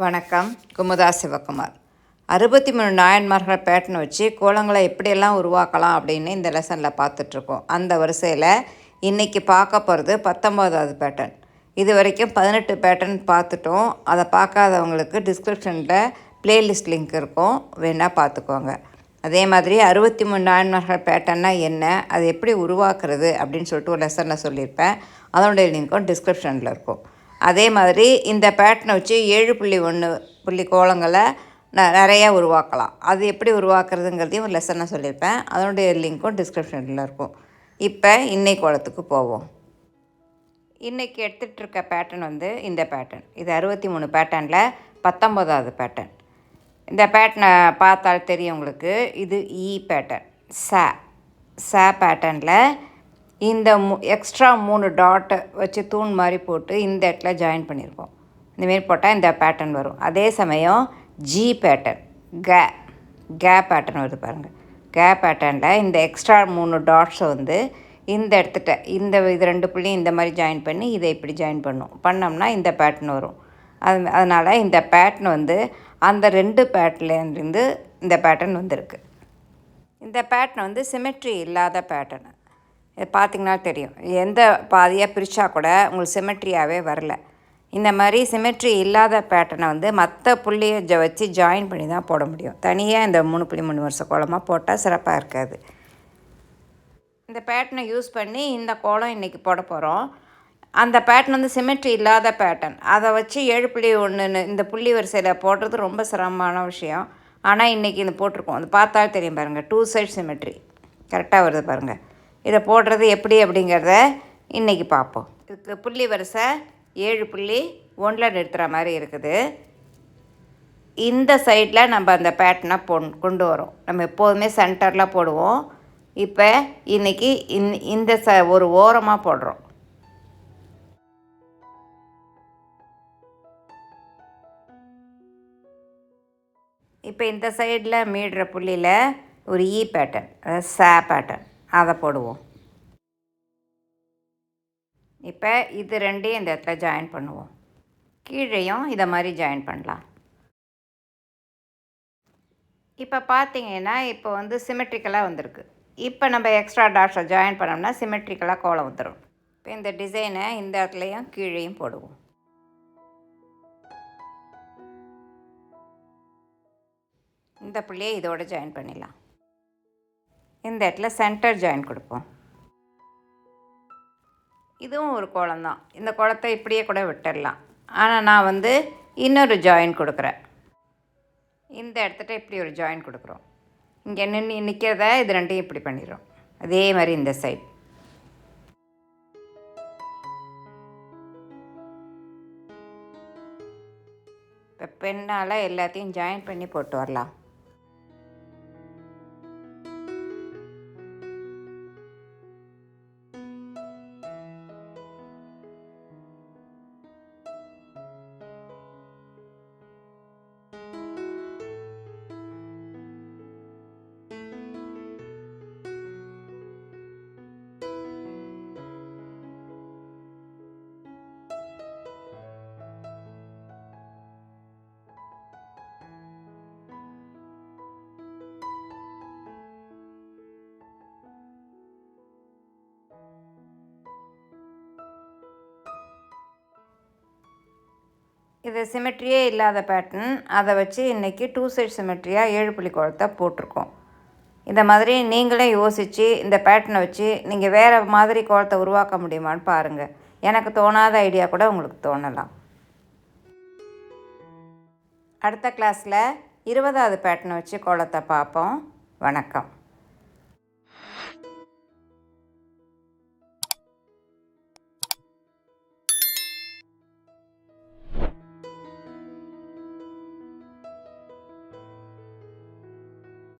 வணக்கம். குமுதா சிவகுமார். 63 நாயன்மார்கள் பேட்டர்ன் வச்சு கோலங்களை எப்படியெல்லாம் உருவாக்கலாம் அப்படின்னு இந்த லெசனில் பார்த்துட்ருக்கோம். அந்த வரிசையில் இன்றைக்கி பார்க்க போகிறது 19வது பேட்டர்ன். இது வரைக்கும் 18 பேட்டர்ன் பார்த்துட்டோம். அதை பார்க்காதவங்களுக்கு டிஸ்கிரிப்ஷனில் ப்ளேலிஸ்ட் லிங்க் இருக்கும், வேணால் பார்த்துக்கோங்க. அதே மாதிரி 63 நாயன்மார்கள் பேட்டர்னால் என்ன, அது எப்படி உருவாக்குறது அப்படின்னு சொல்லிட்டு ஒரு லெசனில் சொல்லியிருப்பேன். அதனுடைய லிங்க்கும் டிஸ்கிரிப்ஷனில் இருக்கும். அதே மாதிரி இந்த பேட்டர்னை வச்சு 7.1 கோலங்களை நிறையா உருவாக்கலாம். அது எப்படி உருவாக்குறதுங்கிறதையும் ஒரு லெசனாக சொல்லியிருப்பேன். அதனுடைய லிங்க்கும் டிஸ்கிரிப்ஷனில் இருக்கும். இப்போ இன்னைக்கு கோலத்துக்கு போவோம். இன்றைக்கி எடுத்துகிட்டு இருக்க பேட்டர்ன் இந்த பேட்டர்ன். இது 63 பேட்டர்னில் 19வது பேட்டர்ன். இந்த பேட்டர்னை பார்த்தால் தெரியும் உங்களுக்கு. இது பேட்டர்ன். ச பேட்டர்னில் இந்த எக்ஸ்ட்ரா 3 டாட்டை வச்சு தூண் மாதிரி போட்டு இந்த இடத்துல ஜாயின் பண்ணியிருக்கோம். இந்தமாரி போட்டால் இந்த பேட்டர்ன் வரும். அதே சமயம் பேட்டர்ன் கே பேட்டர்ன் வருது பாருங்கள். கே பேட்டர்னில் இந்த எக்ஸ்ட்ரா 3 டாட்ஸை இந்த இடத்துட்ட இது 2 புள்ளியும் இந்த மாதிரி ஜாயின் பண்ணி இதை இப்படி ஜாயின் பண்ணோம்னா இந்த பேட்டர்ன் வரும். அதனால் இந்த பேட்டர்ன் அந்த 2 பேட்டர்ன்லேருந்து இந்த பேட்டர்ன் வந்திருக்கு. இந்த பேட்டர்ன் சிமெட்ரி இல்லாத பேட்டர்ன். இது பார்த்திங்கன்னா தெரியும். எந்த பாதியாக பிரித்தா கூட உங்களுக்கு சிமெட்ரியாகவே வரல. இந்த மாதிரி சிமெட்ரி இல்லாத பேட்டர்னை மற்ற புள்ளியை வச்சு ஜாயின் பண்ணி தான் போட முடியும். தனியாக இந்த 3.3 வருஷ கோலமாக போட்டால் சிறப்பாக இருக்காது. இந்த பேட்டர்னை யூஸ் பண்ணி இந்த கோலம் இன்றைக்கி போட போகிறோம். அந்த பேட்டர்ன் சிமெட்ரி இல்லாத பேட்டர்ன். அதை வச்சு 7.1 இந்த புள்ளி வரிசையில் போடுறது ரொம்ப சிரமமான விஷயம். ஆனால் இன்றைக்கி இது போட்டிருக்கோம். அது பார்த்தாலும் தெரியும் பாருங்கள். 2 சைட் சிமெட்ரி கரெக்டாக வருது பாருங்கள். இதை போடுறது எப்படி அப்படிங்கிறத இன்றைக்கி பார்ப்போம். இதுக்கு புள்ளி வரிசை 7.1 நிறுத்துகிற மாதிரி இருக்குது. இந்த சைடில் நம்ம அந்த பேட்டர்னை கொண்டு வரோம். நம்ம எப்போதுமே சென்டரில் போடுவோம். இப்போ இன்றைக்கி இந்த ஒரு ஓரமாக போடுறோம். இப்போ இந்த சைடில் மீடுற புள்ளியில் ஒரு பேட்டர்ன், அதாவது பேட்டர்ன், அதை போடுவோம். இப்போ இது 2ஐயும் இந்த இடத்துல ஜாயின் பண்ணுவோம். கீழேயும் இதை மாதிரி ஜாயின் பண்ணலாம். இப்போ பார்த்தீங்கன்னா இப்போ சிமெட்ரிக்கலாக வந்திருக்கு. இப்போ நம்ம எக்ஸ்ட்ரா டாட்ஸை ஜாயின் பண்ணோம்னா சிமெட்ரிக்கலாக கோலம் வந்துடும். இப்போ இந்த டிசைனை இந்த இடத்துலையும் கீழேயும் போடுவோம். இந்த புள்ளியை இதோடு ஜாயின் பண்ணிடலாம். இந்த இடத்துல சென்டர் ஜாயின் கொடுப்போம். இதுவும் ஒரு கோலம் தான். இந்த கோலத்தை இப்படியே கூட விட்டுடலாம். ஆனால் நான் இன்னொரு ஜாயின் கொடுக்குறேன். இந்த இடத்துட்ட இப்படி ஒரு ஜாயின் கொடுக்குறோம். இங்கே நிற்கிறத இது 2ஐயும் இப்படி பண்ணிடுறோம். அதே மாதிரி இந்த சைட். இப்போ பெண்ணால் எல்லாத்தையும் ஜாயின் பண்ணி போட்டு வரலாம். இது சிமெட்ரியே இல்லாத பேட்டர்ன். அதை வச்சு இன்றைக்கி 2 சைட் சிமெட்ரியாக 7 கோலத்தை போட்டிருக்கோம். இந்த மாதிரி நீங்களே யோசித்து இந்த பேட்டர்னை வச்சு நீங்கள் வேறு மாதிரி கோலத்தை உருவாக்க முடியுமான்னு பாருங்கள். எனக்கு தோணாத ஐடியா கூட உங்களுக்கு தோணலாம். அடுத்த கிளாஸில் 20வது பேட்டர்னை வச்சு கோலத்தை பார்ப்போம். வணக்கம்.